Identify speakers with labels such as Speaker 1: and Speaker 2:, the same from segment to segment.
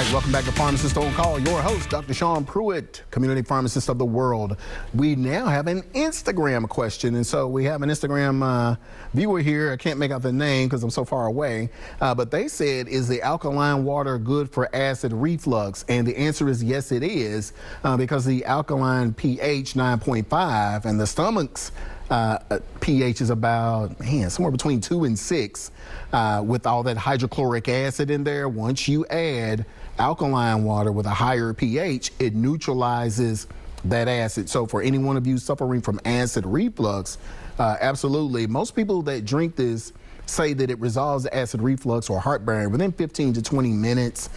Speaker 1: right, welcome back to Pharmacist on Call. Your host, Dr. Shawn Pruitt, community pharmacist of the world. We now have an Instagram question, and so we have an Instagram viewer here. I can't make out the name because I'm so far away, but they said, is the alkaline water good for acid reflux? And the answer is yes, it is, because the alkaline pH 9.5 and the stomach's pH is about, somewhere between 2 and 6 with all that hydrochloric acid in there. Once you add alkaline water with a higher pH, it neutralizes that acid. So for any one of you suffering from acid reflux, absolutely. Most people that drink this say that it resolves the acid reflux or heartburn within 15 to 20 minutes.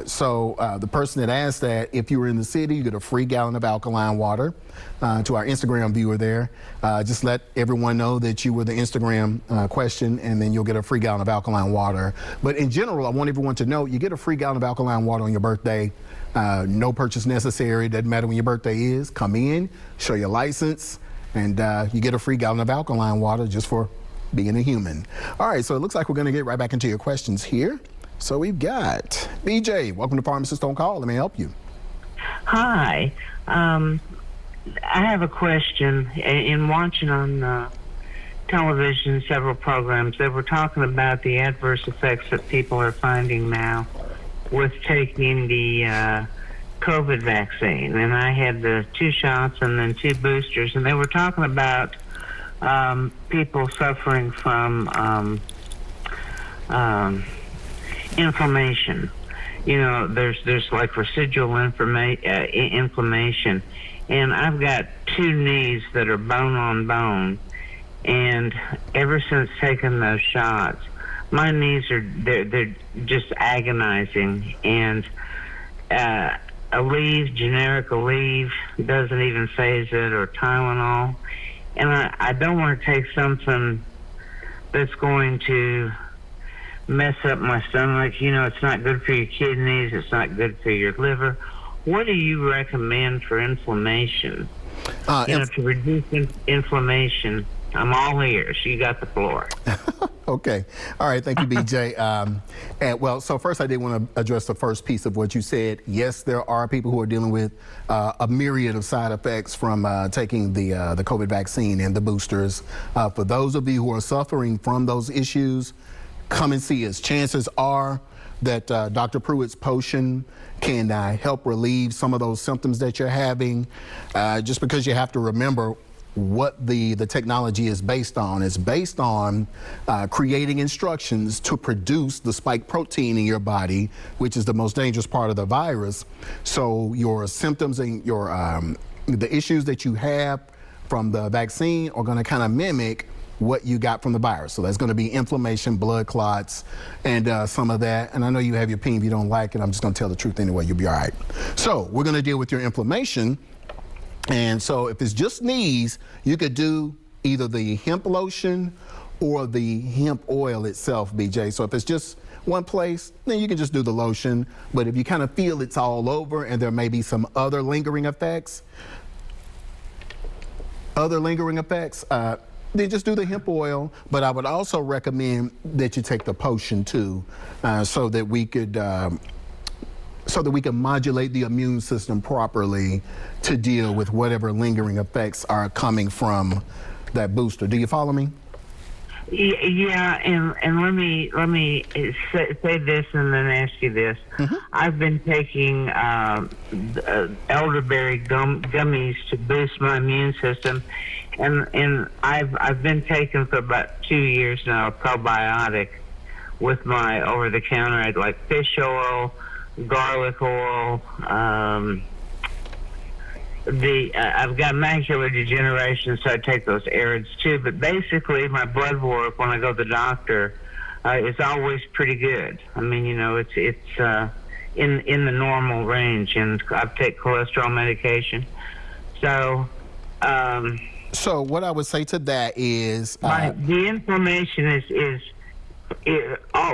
Speaker 1: So the person that asked that, if you were in the city, you get a free gallon of alkaline water. To our Instagram viewer there, just let everyone know that you were the Instagram question, and then you'll get a free gallon of alkaline water. But in general, I want everyone to know you get a free gallon of alkaline water on your birthday. No purchase necessary. Doesn't matter when your birthday is. Come in, show your license, and you get a free gallon of alkaline water just for being a human. All right, so it looks like we're going to get right back into your questions here. So we've got BJ. Welcome to Pharmacist on Call. Let me help you.
Speaker 2: Hi. I have a question. In watching on television several programs, they were talking about the adverse effects that people are finding now with taking the COVID vaccine. And I had the 2 shots and then 2 boosters, and they were talking about people suffering from inflammation. You know, there's like residual inflammation. And I've got 2 knees that are bone on bone, and ever since taking those shots, my knees they're just agonizing. And generic Aleve doesn't even phase it, or Tylenol. And I don't want to take something that's going to mess up my stomach. You know, it's not good for your kidneys. It's not good for your liver. What do you recommend for inflammation? To reduce inflammation. I'm all ears. You got the floor.
Speaker 1: Okay. All right. Thank you, BJ. Well, so first I did want to address the first piece of what you said. Yes, there are people who are dealing with a myriad of side effects from taking the COVID vaccine and the boosters. For those of you who are suffering from those issues, come and see us. Chances are that Dr. Pruitt's potion can help relieve some of those symptoms that you're having, just because you have to remember what the technology is based on. It's based on creating instructions to produce the spike protein in your body, which is the most dangerous part of the virus. So your symptoms and your the issues that you have from the vaccine are going to kind of mimic what you got from the virus. So that's going to be inflammation, blood clots, and some of that. And I know you have your opinion if you don't like it. I'm just going to tell the truth anyway. You'll be all right. So we're going to deal with your inflammation. And so if it's just knees, you could do either the hemp lotion or the hemp oil itself, BJ. So if it's just one place, then you can just do the lotion. But if you kind of feel it's all over and there may be some other lingering effects, then just do the hemp oil. But I would also recommend that you take the potion too, so that we could modulate the immune system properly to deal with whatever lingering effects are coming from that booster. Do you follow me?
Speaker 2: Yeah, and let me say this and then ask you this. Mm-hmm. I've been taking elderberry gummies to boost my immune system, and I've been taking for about 2 years now a probiotic with my over-the-counter. I'd like fish oil, garlic oil. I've got macular degeneration, so I take those Arids too. But basically, my blood work when I go to the doctor is always pretty good. I mean, you know, it's in the normal range, and I take cholesterol medication. So.
Speaker 1: So what I would say to that is
Speaker 2: the inflammation is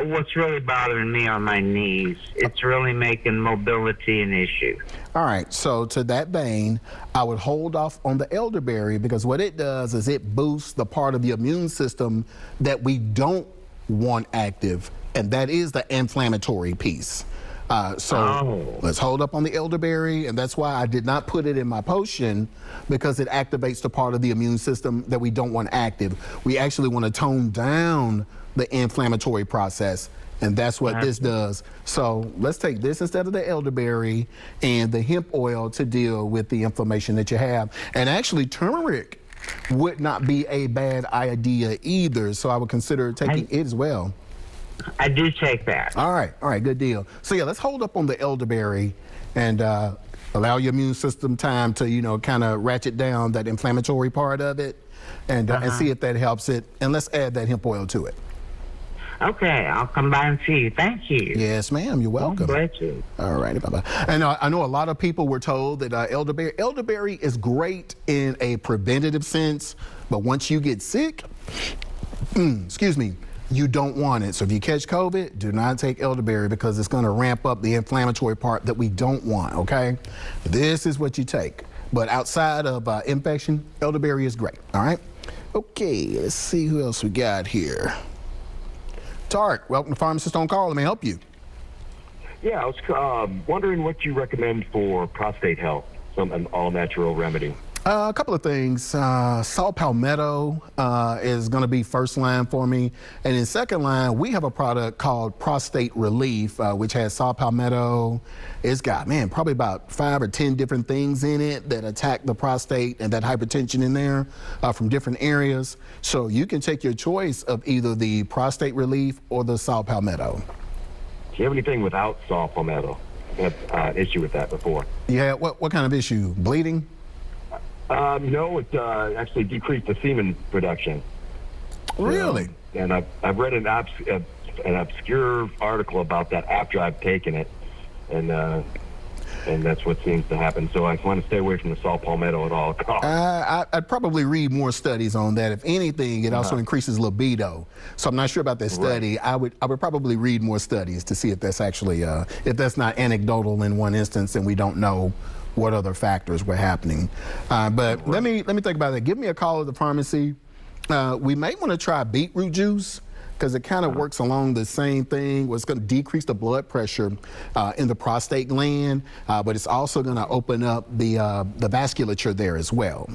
Speaker 2: what's really bothering me on my knees. It's really making mobility an issue.
Speaker 1: All right, so to that vein, I would hold off on the elderberry, because what it does is it boosts the part of the immune system that we don't want active, and that is the inflammatory piece. So let's hold up on the elderberry, and that's why I did not put it in my potion, because it activates the part of the immune system that we don't want active. We actually want to tone down the inflammatory process, and that's what this does. So let's take this instead of the elderberry and the hemp oil to deal with the inflammation that you have. And actually, turmeric would not be a bad idea either, so I would consider taking it as well.
Speaker 2: I do take that.
Speaker 1: All right, good deal. So yeah, let's hold up on the elderberry and allow your immune system time to, kind of ratchet down that inflammatory part of it, and see if that helps it. And let's add that hemp oil to it.
Speaker 2: Okay, I'll come by and see you. Thank you.
Speaker 1: Yes, ma'am. You're welcome.
Speaker 2: God bless you.
Speaker 1: All righty, bye-bye. And I know a lot of people were told that elderberry is great in a preventative sense, but once you get sick, excuse me, you don't want it. So if you catch COVID, do not take elderberry, because it's going to ramp up the inflammatory part that we don't want, okay? This is what you take. But outside of infection, elderberry is great, all right? Okay, let's see who else we got here. Tarek, welcome to Pharmacist on Call. Let me help you.
Speaker 3: Yeah, I was wondering what you recommend for prostate health, an all-natural remedy.
Speaker 1: A couple of things. Saw palmetto is going to be first line for me. And in second line, we have a product called Prostate Relief, which has saw palmetto. It's got, probably about 5 or 10 different things in it that attack the prostate and that hypertension in there from different areas. So you can take your choice of either the Prostate Relief or the saw palmetto.
Speaker 3: Do you have anything without saw palmetto? I had an issue with that before.
Speaker 1: Yeah, what kind of issue? Bleeding?
Speaker 3: No, it actually decreased the semen production.
Speaker 1: Really?
Speaker 3: And I've read an obscure article about that after I've taken it, and that's what seems to happen. So I want to stay away from the saw palmetto at all costs.
Speaker 1: I'd probably read more studies on that. If anything, it also increases libido. So I'm not sure about that study. I would probably read more studies to see if that's actually if that's not anecdotal in one instance and we don't know what other factors were happening. But let me think about that. Give me a call at the pharmacy. We may want to try beetroot juice, because it kind of works along the same thing. It's going to decrease the blood pressure in the prostate gland, but it's also going to open up the vasculature there as well.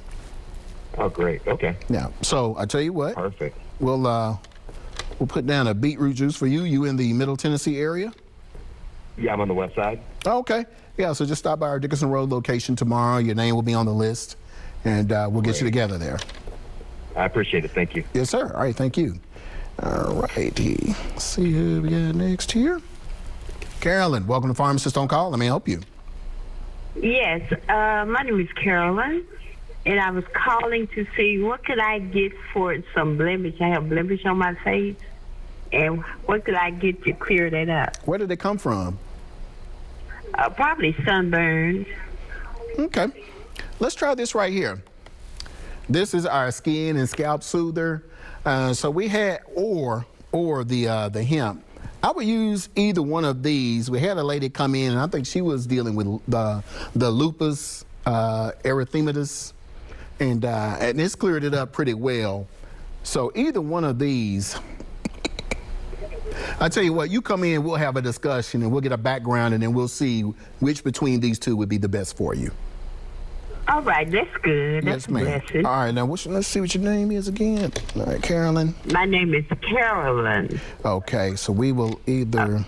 Speaker 3: Oh, great. Okay.
Speaker 1: Yeah. So I tell you what.
Speaker 3: Perfect.
Speaker 1: We'll put down a beetroot juice for you. You in the Middle Tennessee area?
Speaker 3: Yeah, I'm on the west side.
Speaker 1: Oh, okay. Yeah, so just stop by our Dickinson Road location tomorrow. Your name will be on the list, and we'll get you together there.
Speaker 3: I appreciate it. Thank you.
Speaker 1: Yes, sir. All right, thank you. All righty. Let's see who we got next here. Carolyn, welcome to Pharmacist on Call. Let me help you.
Speaker 4: Yes, my name is Carolyn, and I was calling to see what could I get for some blemish. I have blemish on my face, and what could I get to clear that up?
Speaker 1: Where did it come from?
Speaker 4: Probably sunburns.
Speaker 1: Okay. Let's try this right here. This is our skin and scalp soother. So we had or the hemp. I would use either one of these. We had a lady come in, and I think she was dealing with the lupus erythematous, and it's cleared it up pretty well. So either one of these. I tell you what, you come in, we'll have a discussion, and we'll get a background, and then we'll see which between these two would be the best for you.
Speaker 4: All right, that's good.
Speaker 1: Yes,
Speaker 4: That's
Speaker 1: ma'am.
Speaker 4: a blessing.
Speaker 1: All right, now let's see what your name is again. All right, Carolyn.
Speaker 4: My name is Carolyn.
Speaker 1: Okay, so we will either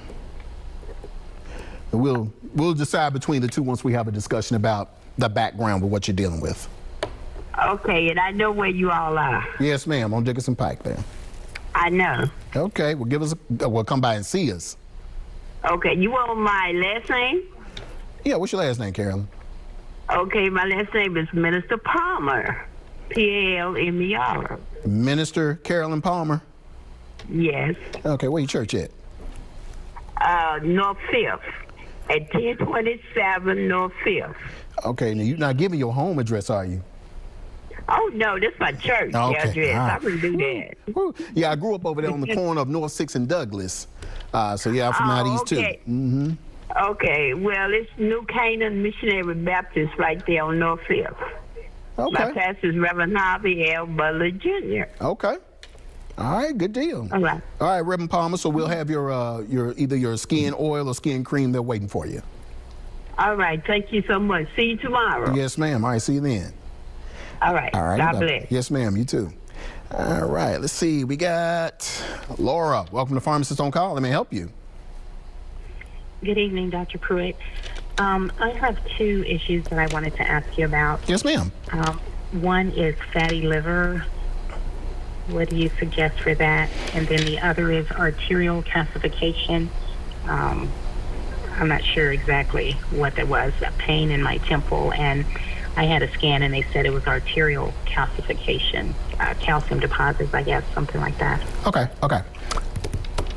Speaker 1: we'll decide between the two once we have a discussion about the background with what you're dealing with.
Speaker 4: Okay, and I know where you all are.
Speaker 1: Yes, ma'am, on Dickinson Pike there.
Speaker 4: I know.
Speaker 1: Okay, well, come by and see us.
Speaker 4: Okay, you want my last name?
Speaker 1: Yeah, what's your last name, Carolyn?
Speaker 4: Okay, my last name is Minister Palmer. Palmer.
Speaker 1: Minister Carolyn Palmer?
Speaker 4: Yes.
Speaker 1: Okay, where your church at?
Speaker 4: North 5th. At 1027 North 5th.
Speaker 1: Okay, now you're not giving your home address, are you?
Speaker 4: Oh, no, that's my church address. I wouldn't do that.
Speaker 1: Woo. Yeah, I grew up over there on the corner of North 6th and Douglas. So, yeah, I'm from out east, too. Mm-hmm.
Speaker 4: Okay, well, it's New Canaan Missionary Baptist right there on North 5th.
Speaker 1: Okay.
Speaker 4: My pastor is Reverend Harvey L. Butler Jr.
Speaker 1: Okay. All right, good deal.
Speaker 4: All right.
Speaker 1: All right, Reverend Palmer. So we'll have your either your skin oil or skin cream. They're waiting for you.
Speaker 4: All right. Thank you so much. See you tomorrow.
Speaker 1: Yes, ma'am. All right, see you then.
Speaker 4: All right.
Speaker 1: All right.
Speaker 4: God bless.
Speaker 1: Yes, ma'am. You too. All right. Let's see. We got Laura. Welcome to Pharmacist on Call. Let me help you.
Speaker 5: Good evening, Dr. Pruitt. I have two issues that I wanted to ask you about.
Speaker 1: Yes, ma'am.
Speaker 5: One is fatty liver. What do you suggest for that? And then the other is arterial calcification. I'm not sure exactly what that was, a pain in my temple, and I had a scan and they said it was arterial calcification, calcium deposits, I guess, something like that.
Speaker 1: Okay.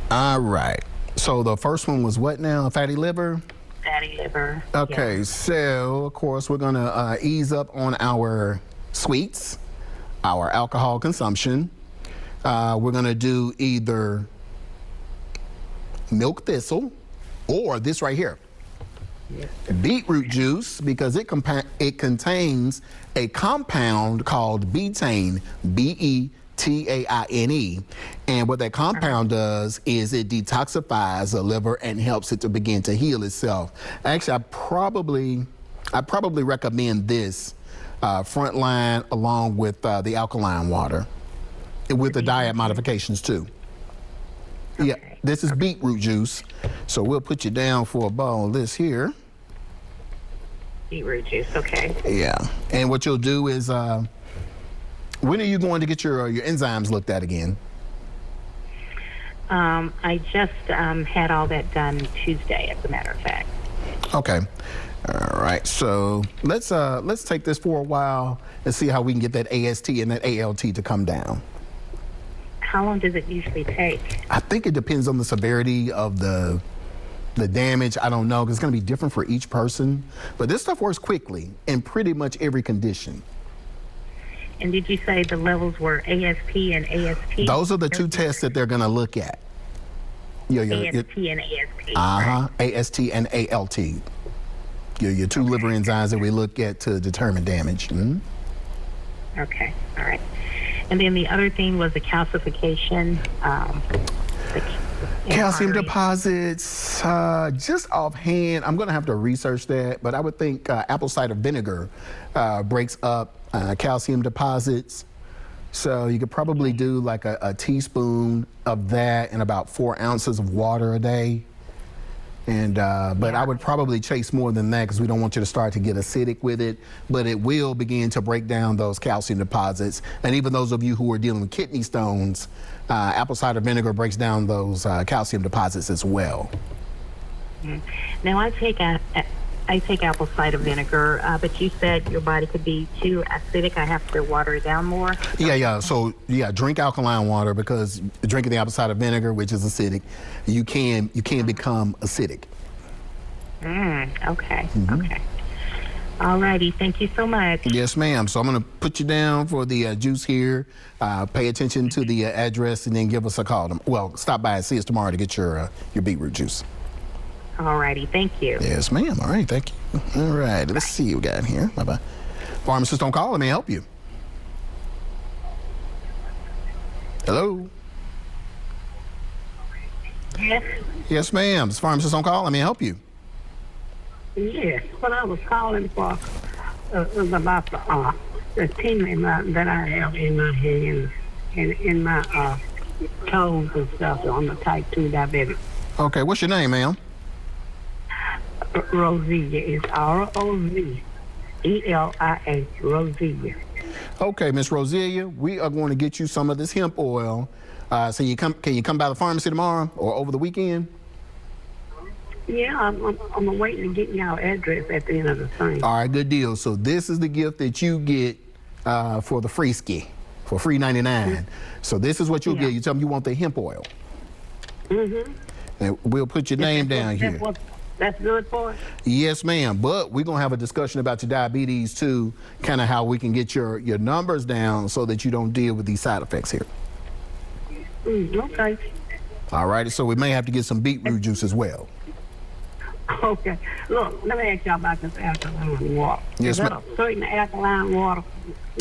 Speaker 1: All right. So the first one was what now? Fatty liver?
Speaker 5: Fatty liver.
Speaker 1: Okay,
Speaker 5: yeah.
Speaker 1: so of course we're gonna ease up on our sweets, our alcohol consumption. We're gonna do either milk thistle or this right here, beetroot juice, because it contains a compound called betaine, Betaine, and what that compound does is it detoxifies the liver and helps it to begin to heal itself. Actually, I probably recommend this frontline along with the alkaline water, with the diet modifications too. Yeah, this is beetroot juice, so we'll put you down for a bottle of this here.
Speaker 5: Beetroot juice, okay.
Speaker 1: Yeah, and what you'll do is, when are you going to get your enzymes looked at again?
Speaker 5: I just had all that done Tuesday, as a matter of fact.
Speaker 1: Okay. All right. So let's take this for a while and see how we can get that AST and that ALT to come down.
Speaker 5: How long does it usually take?
Speaker 1: I think it depends on the severity of the damage. I don't know, because it's going to be different for each person. But this stuff works quickly in pretty much every condition.
Speaker 5: And did you say the levels were AST and AST?
Speaker 1: Those are the two tests that they're going to look at.
Speaker 5: AST and AST.
Speaker 1: Uh-huh. AST and ALT. Your two liver enzymes that we look at to determine damage. Mm-hmm.
Speaker 5: Okay. All right. And then the other thing was the calcification.
Speaker 1: Calcium deposits, just offhand, I'm going to have to research that, but I would think apple cider vinegar breaks up calcium deposits. So you could probably do like a teaspoon of that and about 4 ounces of water a day. And but I would probably chase more than that because we don't want you to start to get acidic with it. But it will begin to break down those calcium deposits. And even those of you who are dealing with kidney stones, apple cider vinegar breaks down those calcium deposits as well.
Speaker 5: Now I take apple cider vinegar, but you said your body could be too acidic. I have to water it down more.
Speaker 1: Yeah. So drink alkaline water, because drinking the apple cider vinegar, which is acidic, you can become acidic.
Speaker 5: Okay. Okay. All righty. Thank you so much.
Speaker 1: Yes, ma'am. So I'm going to put you down for the juice here. Pay attention to the address and then give us a call. Well, stop by and see us tomorrow to get your beetroot juice.
Speaker 5: All righty. Thank you.
Speaker 1: Yes, ma'am. All right. Thank you. All right. Let's see what we got here. Bye-bye. Pharmacist on call. Let me help you. Hello?
Speaker 4: Yes.
Speaker 1: Yes, ma'am. It's Pharmacist on call. Let me help you.
Speaker 4: Yes. What I was calling for was about the tingling that I have in my hands and in my toes and stuff on the type 2 diabetic.
Speaker 1: Okay. What's your name, ma'am?
Speaker 4: Rosilla is Rozelia, Rosilla.
Speaker 1: Okay, Miss Rosilla, we are going to get you some of this hemp oil. So can you come by the pharmacy tomorrow or over the weekend?
Speaker 4: Yeah, I'm waiting to get y'all address at the end of the thing.
Speaker 1: All right, good deal. So this is the gift that you get for the free ski, for free 99. So this is what you'll get. You tell them you want the hemp oil.
Speaker 4: Mm-hmm.
Speaker 1: And we'll put your name down here.
Speaker 4: That's good for it?
Speaker 1: Yes, ma'am. But we're going to have a discussion about your diabetes too, kind of how we can get your numbers down so that you don't deal with these side effects here.
Speaker 4: Okay.
Speaker 1: All right. So we may have to get some beetroot juice as well.
Speaker 4: Okay. Look, let me ask y'all about this alkaline water.
Speaker 1: Yes,
Speaker 4: Is that
Speaker 1: ma'am.
Speaker 4: a certain alkaline water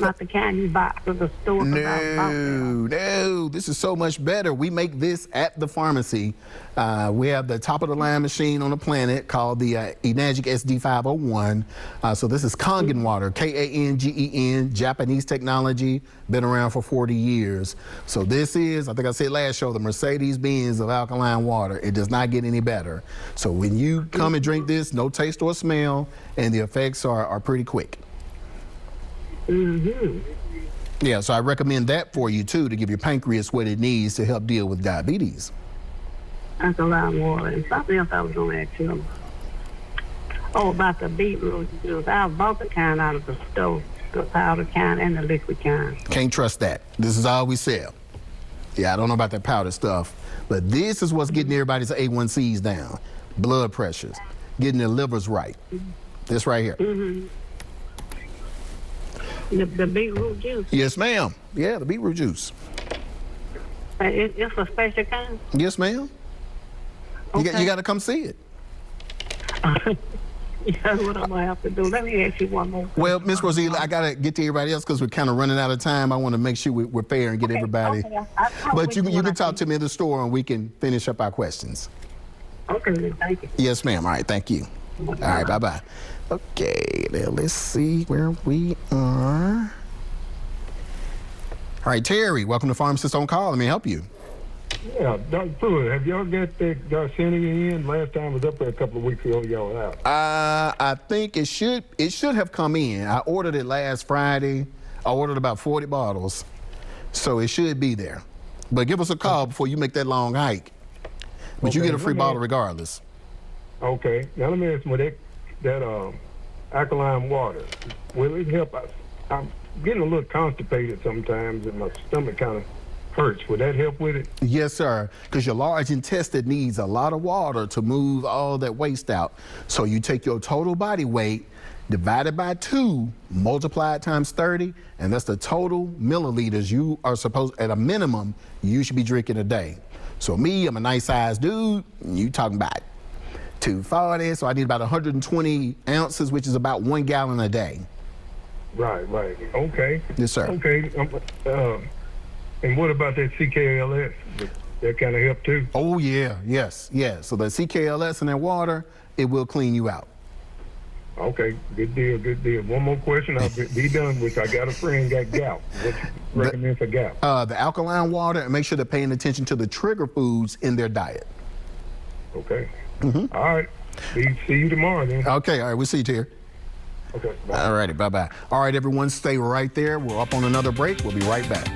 Speaker 4: Not the kind you buy at the store.
Speaker 1: No, this is so much better. We make this at the pharmacy. We have the top of the line machine on the planet called the Enagic SD501. So this is Kangen water, Kangen, Japanese technology, been around for 40 years. So this is, I think I said last show, the Mercedes-Benz of alkaline water. It does not get any better. So when you come and drink this, no taste or smell, and the effects are pretty quick. Yeah, so I recommend that for you too, to give your pancreas what it needs to help deal with diabetes.
Speaker 4: Alkaline water. And something else I was going to ask you. Oh, about the beetroot juice. I bought the kind out of the store, the powder kind and the liquid kind.
Speaker 1: Can't trust that. This is all we sell. Yeah, I don't know about that powder stuff, but this is what's getting everybody's A1Cs down, blood pressures, getting their livers right. This right here.
Speaker 4: The beetroot juice.
Speaker 1: Yes, ma'am. Yeah, the beetroot juice.
Speaker 4: It's a special kind?
Speaker 1: Yes, ma'am.
Speaker 4: Okay.
Speaker 1: You got to come see it.
Speaker 4: That's what I'm going to have to do. Let me ask you one more question.
Speaker 1: Well, Miss Rosita, I got to get to everybody else because we're kind of running out of time. I want to make sure we're fair and get everybody.
Speaker 4: Okay.
Speaker 1: But you can talk to me in the store and we can finish up our questions.
Speaker 4: Okay, thank you.
Speaker 1: Yes, ma'am. All right, thank you. All right, bye-bye. Okay, now let's see where we are. All right, Terry, welcome to Pharmacist on Call. Let me help you.
Speaker 6: Yeah, Dr. Pruitt, have y'all got that Garcinia in? Last time I was up there a couple of weeks ago, y'all out.
Speaker 1: I think it should have come in. I ordered it last Friday. I ordered about 40 bottles, so it should be there. But give us a call before you make that long hike. But you get a free bottle regardless.
Speaker 6: Okay, now let me ask you, that alkaline water, will it help us? I'm getting a little constipated sometimes and my stomach kind of hurts. Would that help with it?
Speaker 1: Yes, sir, because your large intestine needs a lot of water to move all that waste out. So you take your total body weight, divide it by 2, multiply it times 30, and that's the total milliliters you are supposed, at a minimum, you should be drinking a day. So me, I'm a nice sized dude, you talking about 240, so I need about 120 ounces, which is about 1 gallon a day.
Speaker 6: Right. Okay.
Speaker 1: Yes, sir.
Speaker 6: Okay. And what about that CKLS? That kind of help too?
Speaker 1: Oh, yeah. Yes. So the CKLS in that water, it will clean you out.
Speaker 6: Okay. Good deal. One more question. I'll be done with. I got a friend got gout. What you recommend for gout?
Speaker 1: The alkaline water, and make sure they're paying attention to the trigger foods in their diet.
Speaker 6: Okay. All right. See you tomorrow then.
Speaker 1: Okay. All right. We'll see you, Terry.
Speaker 6: Okay. Bye.
Speaker 1: All righty. Bye-bye. All right, everyone. Stay right there. We're up on another break. We'll be right back.